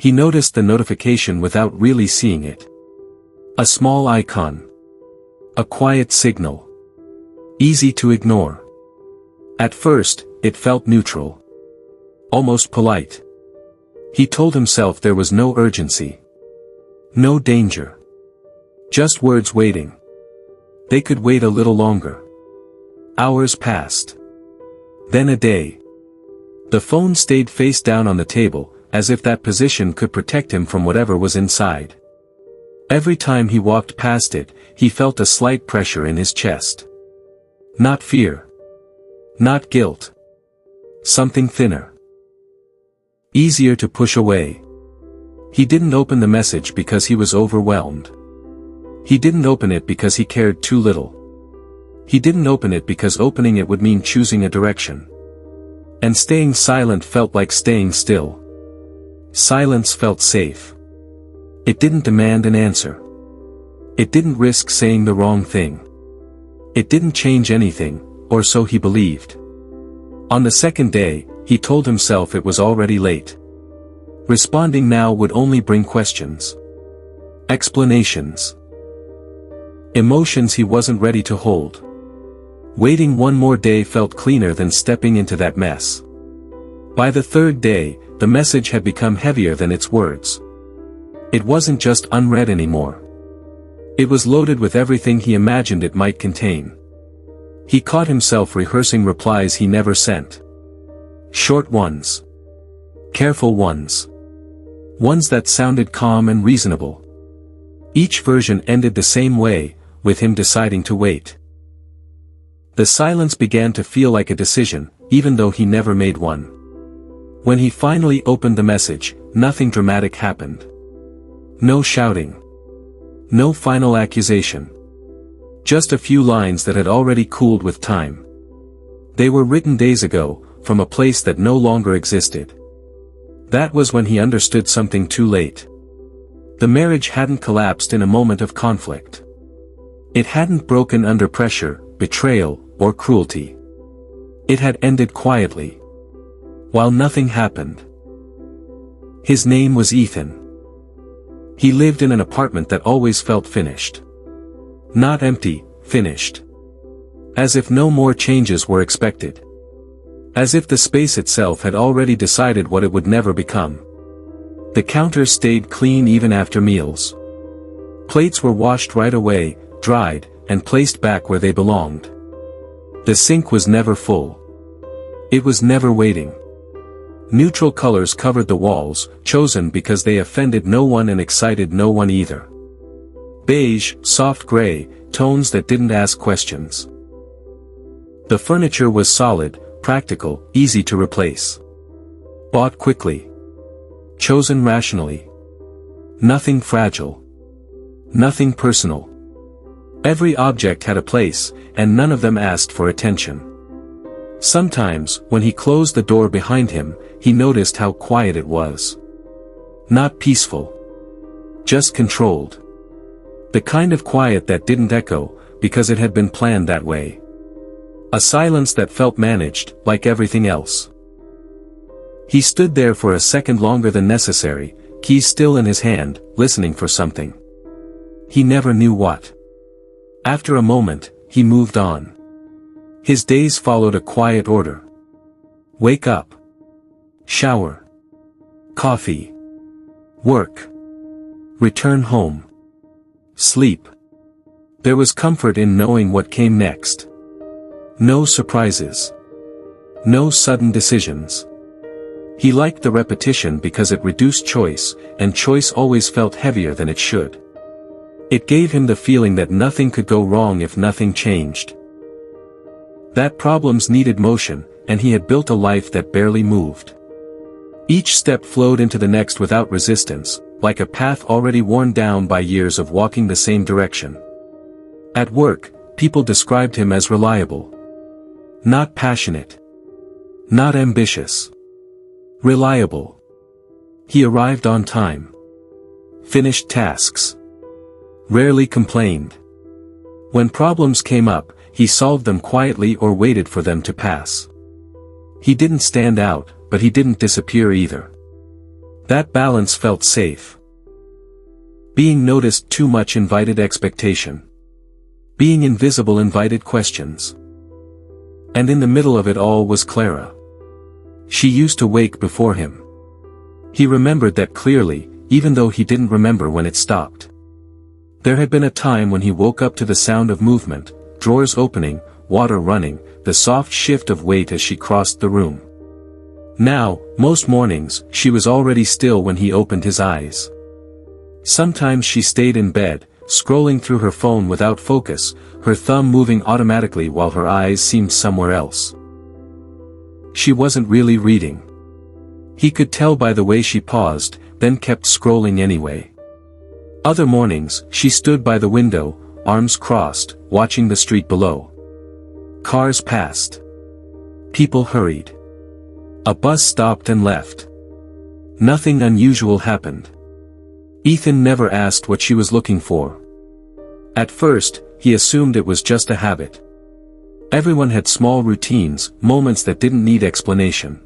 He noticed the notification without really seeing it. A small icon. A quiet signal. Easy to ignore. At first, it felt neutral. Almost polite. He told himself there was no urgency. No danger. Just words waiting. They could wait a little longer. Hours passed. Then a day. The phone stayed face down on the table, as if that position could protect him from whatever was inside. Every time he walked past it, he felt a slight pressure in his chest. Not fear. Not guilt. Something thinner. Easier to push away. He didn't open the message because he was overwhelmed. He didn't open it because he cared too little. He didn't open it because opening it would mean choosing a direction. And staying silent felt like staying still. Silence felt safe. It didn't demand an answer. It didn't risk saying the wrong thing. It didn't change anything, or so he believed. On the second day, he told himself it was already late. Responding now would only bring questions. Explanations. Emotions he wasn't ready to hold. Waiting one more day felt cleaner than stepping into that mess. By the third day, the message had become heavier than its words. It wasn't just unread anymore. It was loaded with everything he imagined it might contain. He caught himself rehearsing replies he never sent. Short ones. Careful ones. Ones that sounded calm and reasonable. Each version ended the same way, with him deciding to wait. The silence began to feel like a decision, even though he never made one. When he finally opened the message, nothing dramatic happened. No shouting. No final accusation. Just a few lines that had already cooled with time. They were written days ago, from a place that no longer existed. That was when he understood something too late. The marriage hadn't collapsed in a moment of conflict. It hadn't broken under pressure, betrayal, or cruelty. It had ended quietly. While nothing happened. His name was Ethan. He lived in an apartment that always felt finished. Not empty, finished. As if no more changes were expected. As if the space itself had already decided what it would never become. The counter stayed clean even after meals. Plates were washed right away, dried, and placed back where they belonged. The sink was never full. It was never waiting. Neutral colors covered the walls, chosen because they offended no one and excited no one either. Beige, soft gray, tones that didn't ask questions. The furniture was solid, practical, easy to replace. Bought quickly. Chosen rationally. Nothing fragile. Nothing personal. Every object had a place, and none of them asked for attention. Sometimes, when he closed the door behind him, he noticed how quiet it was. Not peaceful. Just controlled. The kind of quiet that didn't echo, because it had been planned that way. A silence that felt managed, like everything else. He stood there for a second longer than necessary, keys still in his hand, listening for something. He never knew what. After a moment, he moved on. His days followed a quiet order. Wake up. Shower. Coffee. Work. Return home. Sleep. There was comfort in knowing what came next. No surprises. No sudden decisions. He liked the repetition because it reduced choice, and choice always felt heavier than it should. It gave him the feeling that nothing could go wrong if nothing changed. That problems needed motion, and he had built a life that barely moved. Each step flowed into the next without resistance, like a path already worn down by years of walking the same direction. At work, people described him as reliable. Not passionate. Not ambitious. Reliable. He arrived on time. Finished tasks. Rarely complained. When problems came up, he solved them quietly or waited for them to pass. He didn't stand out, but he didn't disappear either. That balance felt safe. Being noticed too much invited expectation. Being invisible invited questions. And in the middle of it all was Clara. She used to wake before him. He remembered that clearly, even though he didn't remember when it stopped. There had been a time when he woke up to the sound of movement, drawers opening, water running, the soft shift of weight as she crossed the room. Now, most mornings, she was already still when he opened his eyes. Sometimes she stayed in bed, scrolling through her phone without focus, her thumb moving automatically while her eyes seemed somewhere else. She wasn't really reading. He could tell by the way she paused, then kept scrolling anyway. Other mornings, she stood by the window, arms crossed, watching the street below. Cars passed. People hurried. A bus stopped and left. Nothing unusual happened. Ethan never asked what she was looking for. At first, he assumed it was just a habit. Everyone had small routines, moments that didn't need explanation.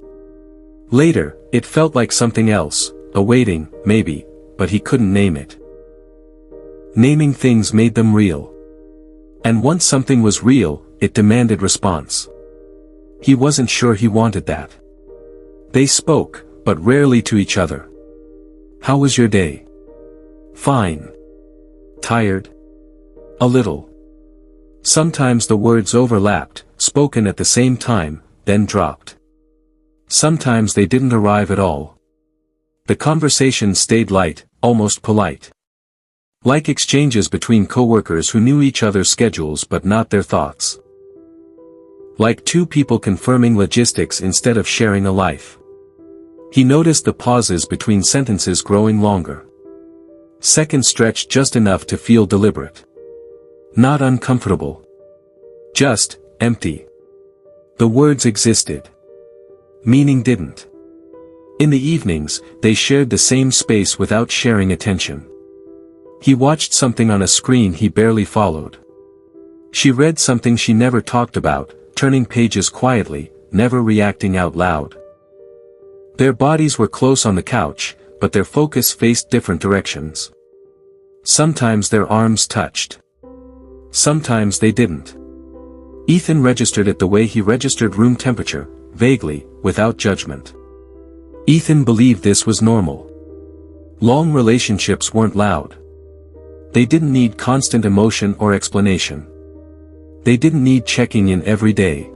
Later, it felt like something else, a waiting, maybe, but he couldn't name it. Naming things made them real. And once something was real, it demanded response. He wasn't sure he wanted that. They spoke, but rarely to each other. How was your day? Fine. Tired? A little. Sometimes the words overlapped, spoken at the same time, then dropped. Sometimes they didn't arrive at all. The conversation stayed light, almost polite. Like exchanges between coworkers who knew each other's schedules but not their thoughts. Like two people confirming logistics instead of sharing a life. He noticed the pauses between sentences growing longer. Seconds stretched just enough to feel deliberate. Not uncomfortable. Just empty. The words existed. Meaning didn't. In the evenings, they shared the same space without sharing attention. He watched something on a screen he barely followed. She read something she never talked about, turning pages quietly, never reacting out loud. Their bodies were close on the couch, but their focus faced different directions. Sometimes their arms touched. Sometimes they didn't. Ethan registered it the way he registered room temperature, vaguely, without judgment. Ethan believed this was normal. Long relationships weren't loud. They didn't need constant emotion or explanation. They didn't need checking in every day.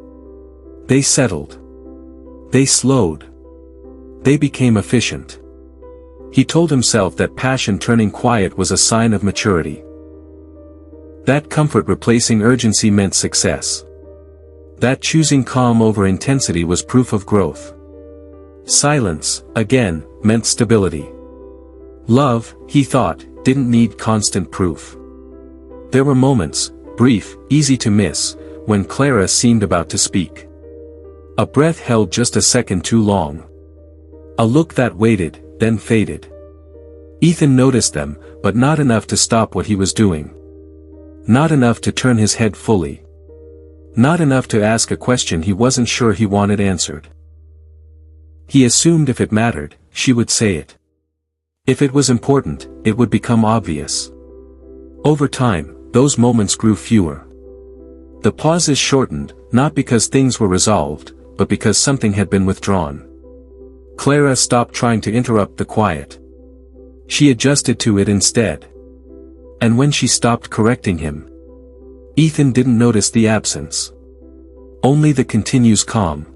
They settled. They slowed. They became efficient. He told himself that passion turning quiet was a sign of maturity. That comfort replacing urgency meant success. That choosing calm over intensity was proof of growth. Silence, again, meant stability. Love, he thought, didn't need constant proof. There were moments, brief, easy to miss, when Clara seemed about to speak. A breath held just a second too long. A look that waited, then faded. Ethan noticed them, but not enough to stop what he was doing. Not enough to turn his head fully. Not enough to ask a question he wasn't sure he wanted answered. He assumed if it mattered, she would say it. If it was important, it would become obvious. Over time, those moments grew fewer. The pauses shortened, not because things were resolved, but because something had been withdrawn. Clara stopped trying to interrupt the quiet. She adjusted to it instead. And when she stopped correcting him, Ethan didn't notice the absence. Only the continuous calm.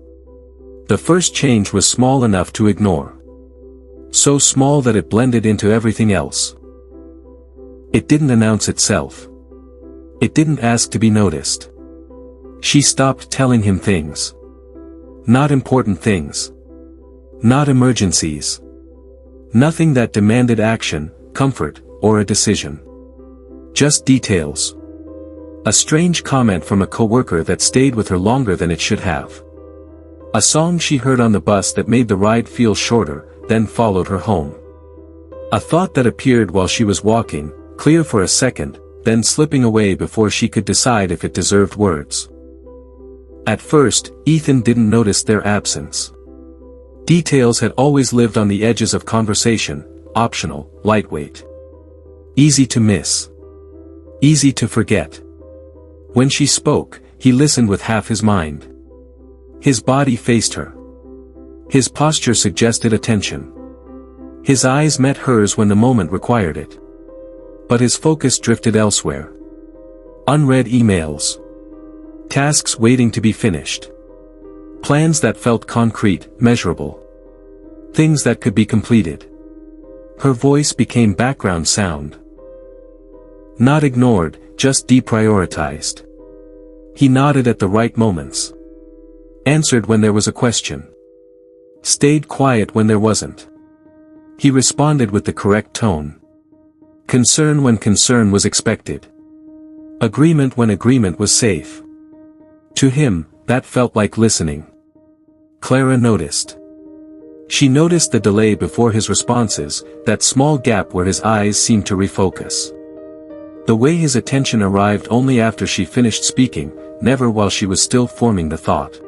The first change was small enough to ignore. So small that it blended into everything else. It didn't announce itself. It didn't ask to be noticed. She stopped telling him things. Not important things. Not emergencies. Nothing that demanded action, comfort, or a decision. Just details. A strange comment from a coworker that stayed with her longer than it should have. A song she heard on the bus that made the ride feel shorter, then followed her home. A thought that appeared while she was walking, clear for a second, then slipping away before she could decide if it deserved words. At first, Ethan didn't notice their absence. Details had always lived on the edges of conversation, optional, lightweight. Easy to miss. Easy to forget. When she spoke, he listened with half his mind. His body faced her. His posture suggested attention. His eyes met hers when the moment required it. But his focus drifted elsewhere. Unread emails. Tasks waiting to be finished. Plans that felt concrete, measurable. Things that could be completed. Her voice became background sound. Not ignored, just deprioritized. He nodded at the right moments. Answered when there was a question. Stayed quiet when there wasn't. He responded with the correct tone. Concern when concern was expected. Agreement when agreement was safe. To him, that felt like listening. Clara noticed. She noticed the delay before his responses, that small gap where his eyes seemed to refocus. The way his attention arrived only after she finished speaking, never while she was still forming the thought.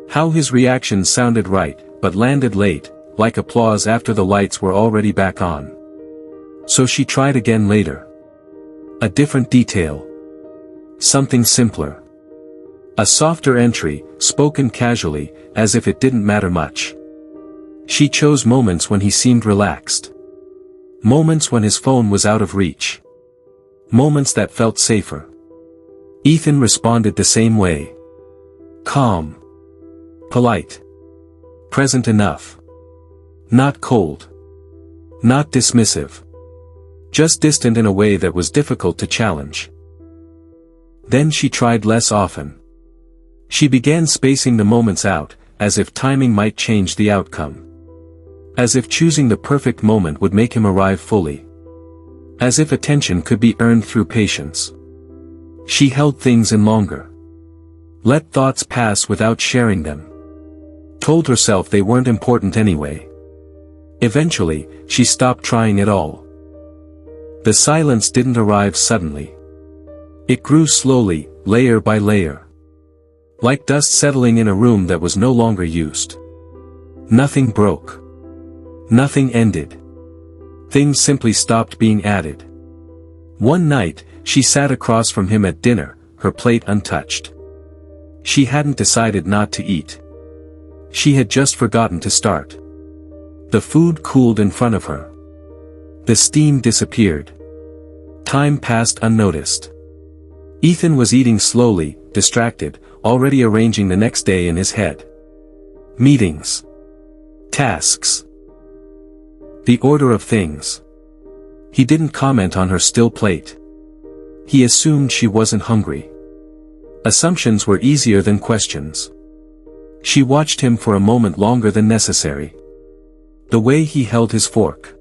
How his reactions sounded right, but landed late, like applause after the lights were already back on. So she tried again later. A different detail. Something simpler. A softer entry, spoken casually, as if it didn't matter much. She chose moments when he seemed relaxed. Moments when his phone was out of reach. Moments that felt safer. Ethan responded the same way. Calm. Polite. Present enough. Not cold. Not dismissive. Just distant in a way that was difficult to challenge. Then she tried less often. She began spacing the moments out, as if timing might change the outcome. As if choosing the perfect moment would make him arrive fully. As if attention could be earned through patience. She held things in longer. Let thoughts pass without sharing them. Told herself they weren't important anyway. Eventually, she stopped trying at all. The silence didn't arrive suddenly. It grew slowly, layer by layer. Like dust settling in a room that was no longer used. Nothing broke. Nothing ended. Things simply stopped being added. One night, she sat across from him at dinner, her plate untouched. She hadn't decided not to eat. She had just forgotten to start. The food cooled in front of her. The steam disappeared. Time passed unnoticed. Ethan was eating slowly, distracted, already arranging the next day in his head. Meetings. Tasks. The order of things. He didn't comment on her still plate. He assumed she wasn't hungry. Assumptions were easier than questions. She watched him for a moment longer than necessary. The way he held his fork.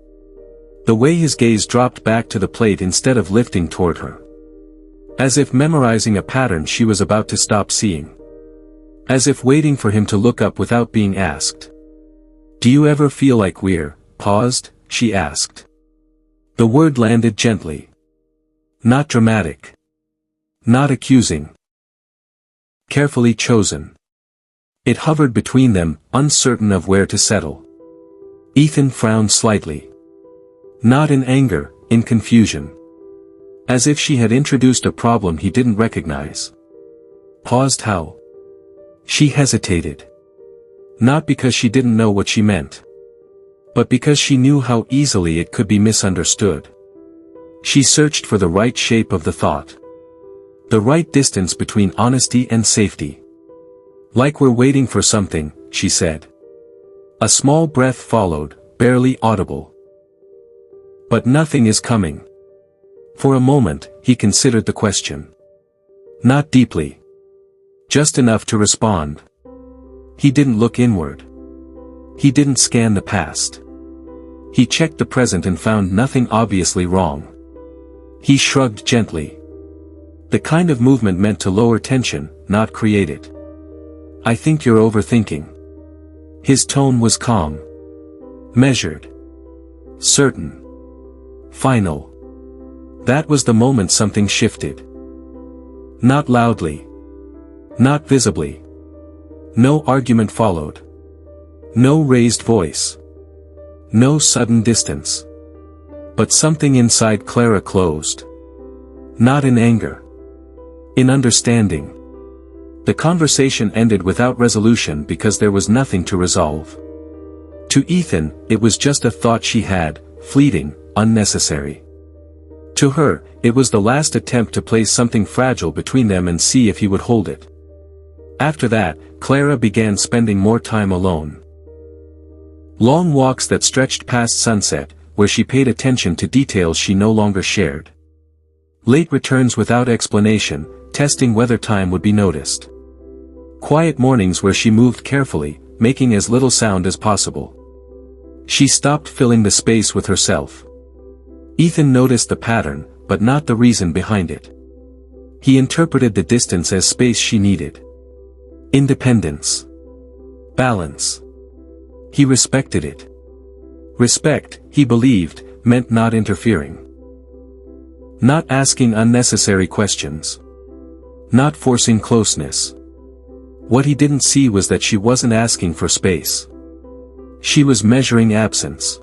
The way his gaze dropped back to the plate instead of lifting toward her. As if memorizing a pattern she was about to stop seeing. As if waiting for him to look up without being asked. Do you ever feel like we're paused? She asked. The word landed gently. Not dramatic. Not accusing. Carefully chosen. It hovered between them, uncertain of where to settle. Ethan frowned slightly. Not in anger, in confusion. As if she had introduced a problem he didn't recognize. Paused how? She hesitated. Not because she didn't know what she meant. But because she knew how easily it could be misunderstood. She searched for the right shape of the thought. The right distance between honesty and safety. Like we're waiting for something, she said. A small breath followed, barely audible. But nothing is coming. For a moment, he considered the question. Not deeply. Just enough to respond. He didn't look inward. He didn't scan the past. He checked the present and found nothing obviously wrong. He shrugged gently. The kind of movement meant to lower tension, not create it. I think you're overthinking. His tone was calm. Measured. Certain. Final. That was the moment something shifted. Not loudly. Not visibly. No argument followed. No raised voice. No sudden distance. But something inside Clara closed. Not in anger. In understanding. The conversation ended without resolution because there was nothing to resolve. To Ethan, it was just a thought she had, fleeting, unnecessary. To her, it was the last attempt to place something fragile between them and see if he would hold it. After that, Clara began spending more time alone. Long walks that stretched past sunset, where she paid attention to details she no longer shared. Late returns without explanation, testing whether time would be noticed. Quiet mornings where she moved carefully, making as little sound as possible. She stopped filling the space with herself. Ethan noticed the pattern, but not the reason behind it. He interpreted the distance as space she needed. Independence. Balance. He respected it. Respect, he believed, meant not interfering. Not asking unnecessary questions. Not forcing closeness. What he didn't see was that she wasn't asking for space. She was measuring absence.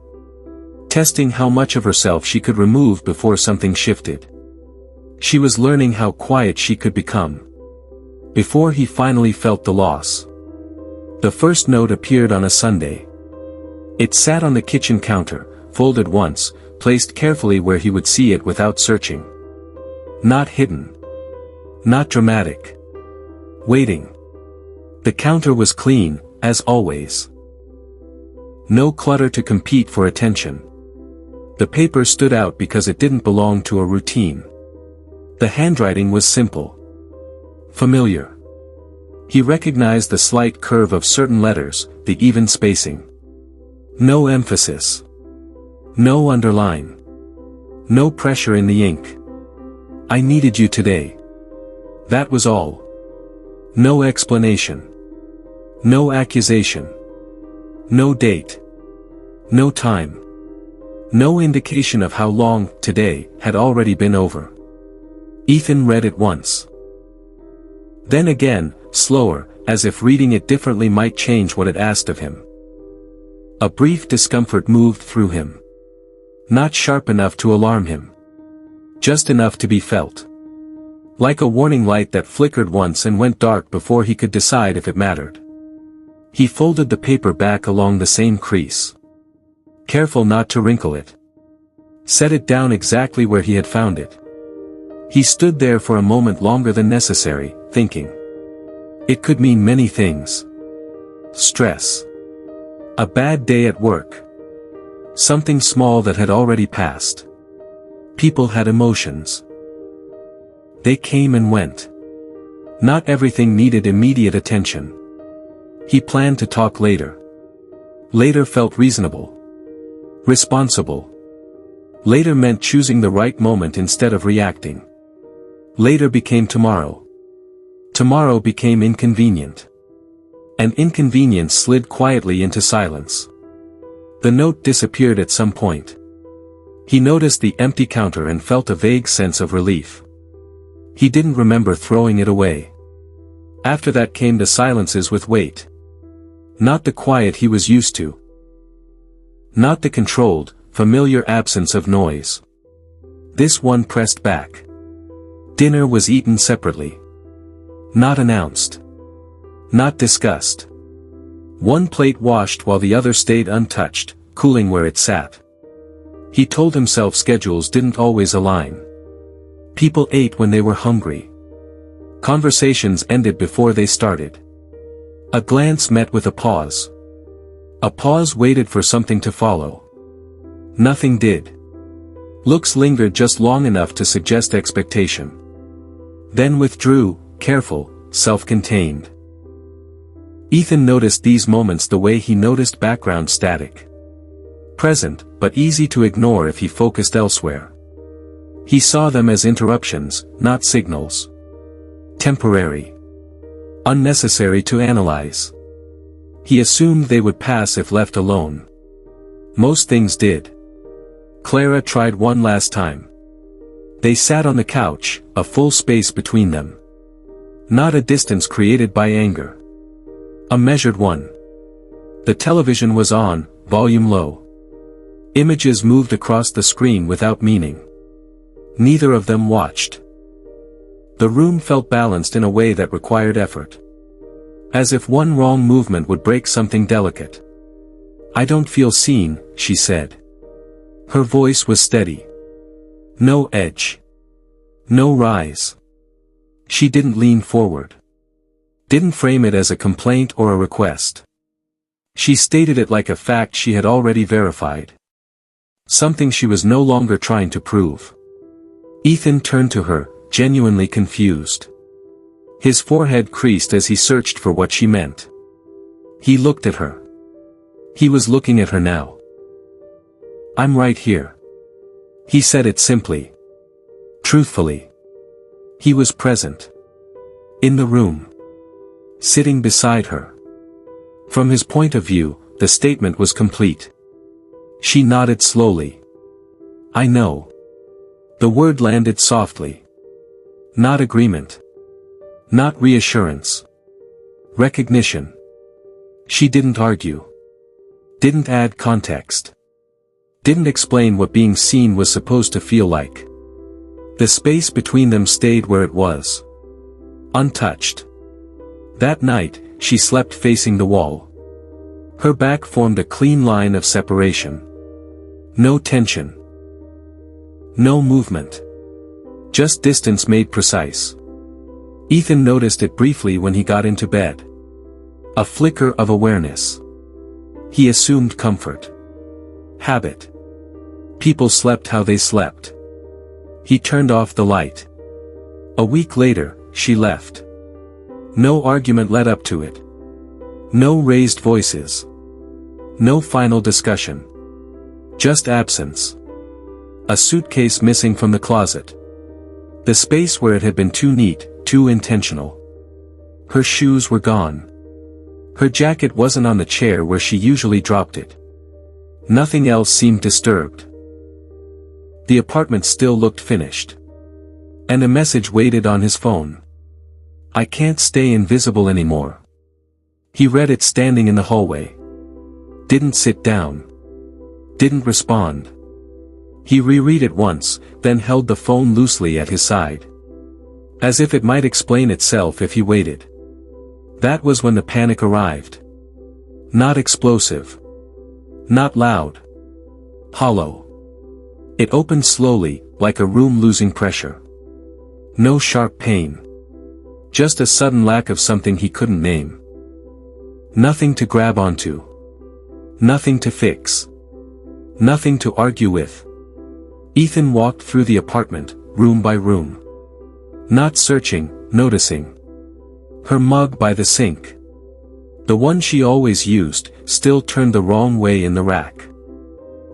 Testing how much of herself she could remove before something shifted. She was learning how quiet she could become. Before he finally felt the loss. The first note appeared on a Sunday. It sat on the kitchen counter, folded once, placed carefully where he would see it without searching. Not hidden. Not dramatic. Waiting. The counter was clean, as always. No clutter to compete for attention. The paper stood out because it didn't belong to a routine. The handwriting was simple. Familiar. He recognized the slight curve of certain letters, the even spacing. No emphasis. No underline. No pressure in the ink. I needed you today. That was all. No explanation. No accusation. No date. No time. No indication of how long, today, had already been over. Ethan read it once. Then again, slower, as if reading it differently might change what it asked of him. A brief discomfort moved through him. Not sharp enough to alarm him. Just enough to be felt. Like a warning light that flickered once and went dark before he could decide if it mattered. He folded the paper back along the same crease. Careful not to wrinkle it. Set it down exactly where he had found it. He stood there for a moment longer than necessary, thinking. It could mean many things. Stress. A bad day at work. Something small that had already passed. People had emotions. They came and went. Not everything needed immediate attention. He planned to talk later. Later felt reasonable. Responsible. Later meant choosing the right moment instead of reacting. Later became tomorrow. Tomorrow became inconvenient. An inconvenience slid quietly into silence. The note disappeared at some point. He noticed the empty counter and felt a vague sense of relief. He didn't remember throwing it away. After that came the silences with weight. Not the quiet he was used to. Not the controlled, familiar absence of noise. This one pressed back. Dinner was eaten separately. Not announced. Not discussed. One plate washed while the other stayed untouched, cooling where it sat. He told himself schedules didn't always align. People ate when they were hungry. Conversations ended before they started. A glance met with a pause. A pause waited for something to follow. Nothing did. Looks lingered just long enough to suggest expectation. Then withdrew, careful, self-contained. Ethan noticed these moments the way he noticed background static. Present, but easy to ignore if he focused elsewhere. He saw them as interruptions, not signals. Temporary. Unnecessary to analyze. He assumed they would pass if left alone. Most things did. Clara tried one last time. They sat on the couch, a full space between them. Not a distance created by anger. A measured one. The television was on, volume low. Images moved across the screen without meaning. Neither of them watched. The room felt balanced in a way that required effort. As if one wrong movement would break something delicate. "I don't feel seen," she said. Her voice was steady. No edge. No rise. She didn't lean forward. Didn't frame it as a complaint or a request. She stated it like a fact she had already verified. Something she was no longer trying to prove. Ethan turned to her, genuinely confused. His forehead creased as he searched for what she meant. He looked at her. He was looking at her now. "I'm right here." He said it simply. Truthfully. He was present. In the room. Sitting beside her. From his point of view, the statement was complete. She nodded slowly. "I know." The word landed softly. Not agreement. Not reassurance. Recognition. She didn't argue. Didn't add context. Didn't explain what being seen was supposed to feel like. The space between them stayed where it was. Untouched. That night, she slept facing the wall. Her back formed a clean line of separation. No tension. No movement. Just distance made precise. Ethan noticed it briefly when he got into bed. A flicker of awareness. He assumed comfort. Habit. People slept how they slept. He turned off the light. A week later, she left. No argument led up to it. No raised voices. No final discussion. Just absence. A suitcase missing from the closet. The space where it had been too neat, too intentional. Her shoes were gone. Her jacket wasn't on the chair where she usually dropped it. Nothing else seemed disturbed. The apartment still looked finished. And a message waited on his phone. "I can't stay invisible anymore." He read it standing in the hallway. Didn't sit down. Didn't respond. He reread it once, then held the phone loosely at his side. As if it might explain itself if he waited. That was when the panic arrived. Not explosive. Not loud. Hollow. It opened slowly, like a room losing pressure. No sharp pain. Just a sudden lack of something he couldn't name. Nothing to grab onto. Nothing to fix. Nothing to argue with. Ethan walked through the apartment, room by room. Not searching, noticing. Her mug by the sink. The one she always used, still turned the wrong way in the rack.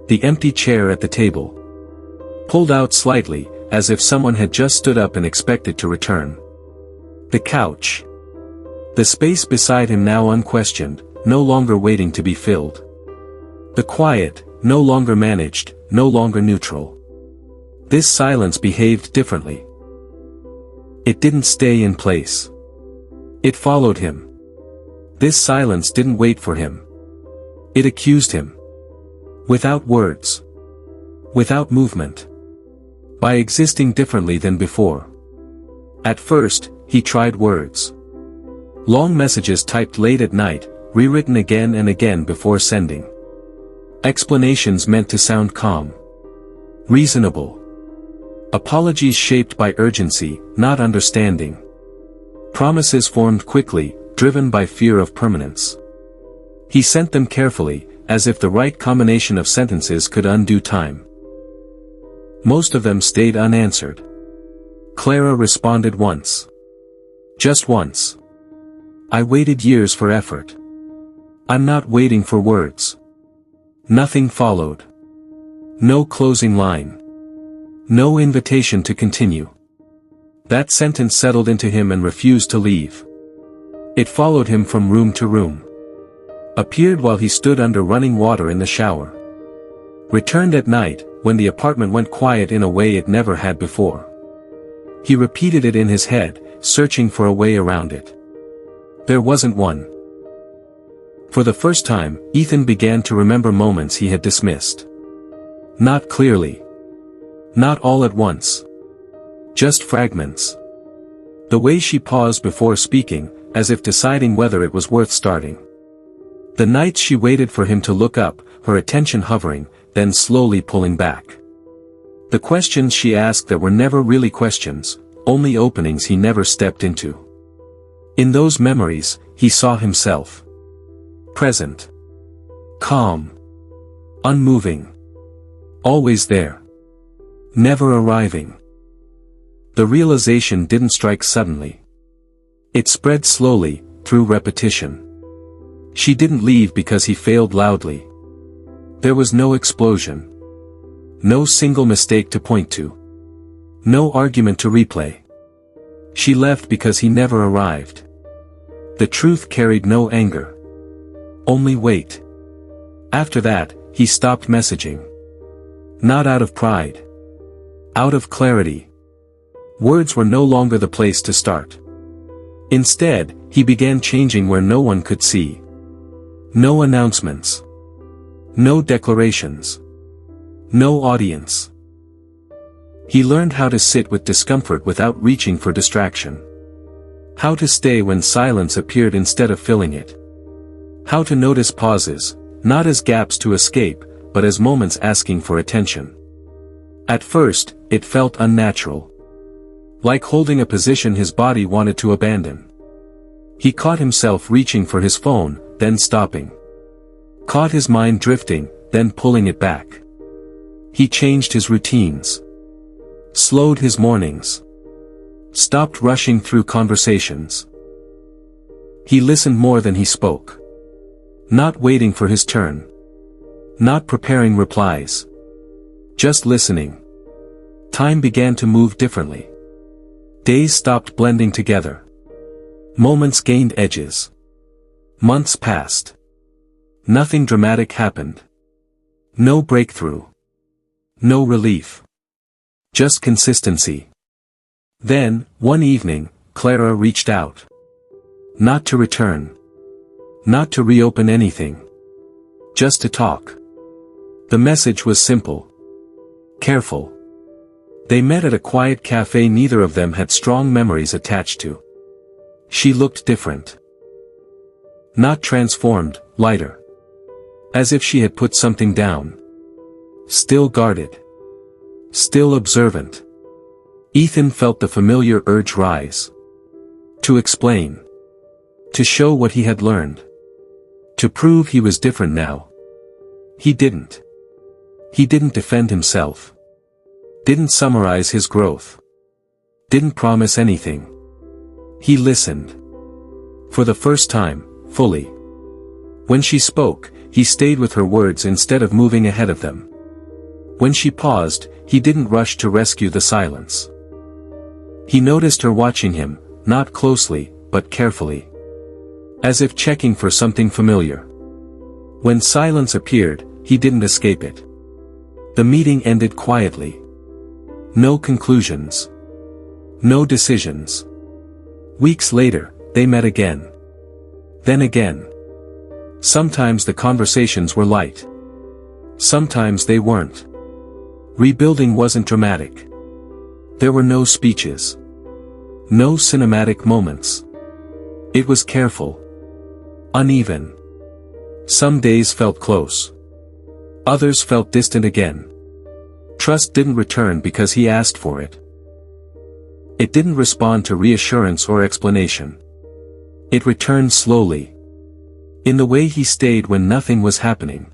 The empty chair at the table. Pulled out slightly, as if someone had just stood up and expected to return. The couch. The space beside him now unquestioned, no longer waiting to be filled. The quiet, no longer managed, no longer neutral. This silence behaved differently. It didn't stay in place. It followed him. This silence didn't wait for him. It accused him. Without words. Without movement. By existing differently than before. At first, he tried words. Long messages typed late at night, rewritten again and again before sending. Explanations meant to sound calm. Reasonable. Apologies shaped by urgency, not understanding. Promises formed quickly, driven by fear of permanence. He sent them carefully, as if the right combination of sentences could undo time. Most of them stayed unanswered. Clara responded once. Just once. "I waited years for effort. I'm not waiting for words." Nothing followed. No closing line. No invitation to continue. That sentence settled into him and refused to leave. It followed him from room to room. Appeared while he stood under running water in the shower. Returned at night, when the apartment went quiet in a way it never had before. He repeated it in his head, searching for a way around it. There wasn't one. For the first time, Ethan began to remember moments he had dismissed. Not clearly. Not all at once. Just fragments. The way she paused before speaking, as if deciding whether it was worth starting. The nights she waited for him to look up, her attention hovering, then slowly pulling back. The questions she asked that were never really questions, only openings he never stepped into. In those memories, he saw himself. Present. Calm. Unmoving. Always there. Never arriving. The realization didn't strike suddenly. It spread slowly, through repetition. She didn't leave because he failed loudly. There was no explosion. No single mistake to point to. No argument to replay. She left because he never arrived. The truth carried no anger. Only weight. After that, he stopped messaging. Not out of pride. Out of clarity. Words were no longer the place to start. Instead, he began changing where no one could see. No announcements. No declarations. No audience. He learned how to sit with discomfort without reaching for distraction. How to stay when silence appeared instead of filling it. How to notice pauses, not as gaps to escape, but as moments asking for attention. At first, it felt unnatural. Like holding a position his body wanted to abandon. He caught himself reaching for his phone, then stopping. Caught his mind drifting, then pulling it back. He changed his routines. Slowed his mornings. Stopped rushing through conversations. He listened more than he spoke. Not waiting for his turn. Not preparing replies. Just listening. Time began to move differently. Days stopped blending together. Moments gained edges. Months passed. Nothing dramatic happened. No breakthrough. No relief. Just consistency. Then, one evening, Clara reached out. Not to return. Not to reopen anything. Just to talk. The message was simple. Careful. They met at a quiet cafe neither of them had strong memories attached to. She looked different. Not transformed, lighter. As if she had put something down. Still guarded. Still observant. Ethan felt the familiar urge rise. To explain. To show what he had learned. To prove he was different now. He didn't. He didn't defend himself. Didn't summarize his growth. Didn't promise anything. He listened. For the first time, fully. When she spoke, he stayed with her words instead of moving ahead of them. When she paused, he didn't rush to rescue the silence. He noticed her watching him, not closely, but carefully. As if checking for something familiar. When silence appeared, he didn't escape it. The meeting ended quietly. No conclusions. No decisions. Weeks later, they met again. Then again. Sometimes the conversations were light. Sometimes they weren't. Rebuilding wasn't dramatic. There were no speeches. No cinematic moments. It was careful. Uneven. Some days felt close. Others felt distant again. Trust didn't return because he asked for it. It didn't respond to reassurance or explanation. It returned slowly. In the way he stayed when nothing was happening.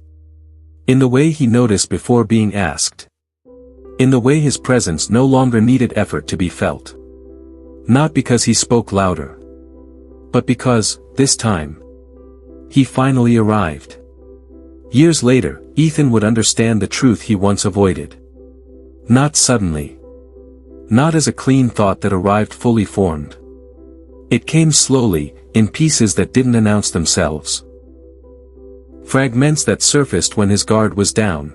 In the way he noticed before being asked. In the way his presence no longer needed effort to be felt. Not because he spoke louder. But because, this time, he finally arrived. Years later, Ethan would understand the truth he once avoided. Not suddenly. Not as a clean thought that arrived fully formed. It came slowly, in pieces that didn't announce themselves. Fragments that surfaced when his guard was down.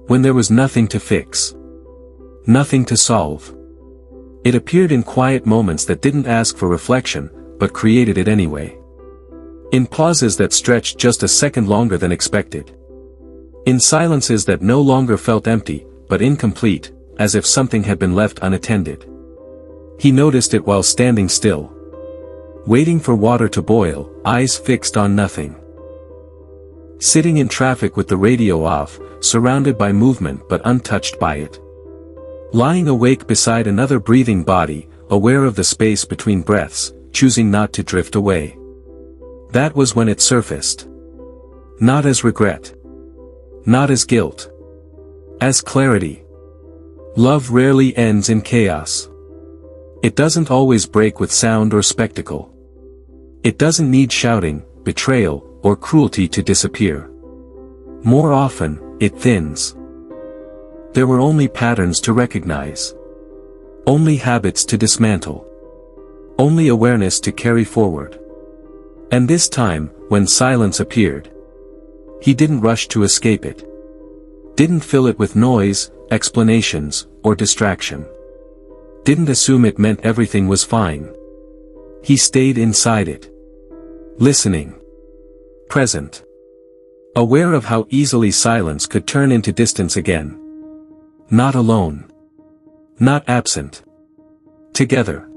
When there was nothing to fix. Nothing to solve. It appeared in quiet moments that didn't ask for reflection, but created it anyway. In pauses that stretched just a second longer than expected. In silences that no longer felt empty, but incomplete, as if something had been left unattended. He noticed it while standing still. Waiting for water to boil, eyes fixed on nothing. Sitting in traffic with the radio off, surrounded by movement but untouched by it. Lying awake beside another breathing body, aware of the space between breaths, choosing not to drift away. That was when it surfaced. Not as regret. Not as guilt. As clarity. Love rarely ends in chaos. It doesn't always break with sound or spectacle. It doesn't need shouting, betrayal, or cruelty to disappear. More often, it thins. There were only patterns to recognize. Only habits to dismantle. Only awareness to carry forward. And this time, when silence appeared, he didn't rush to escape it. Didn't fill it with noise, explanations, or distraction. Didn't assume it meant everything was fine. He stayed inside it. Listening. Present. Aware of how easily silence could turn into distance again. Not alone. Not absent. Together.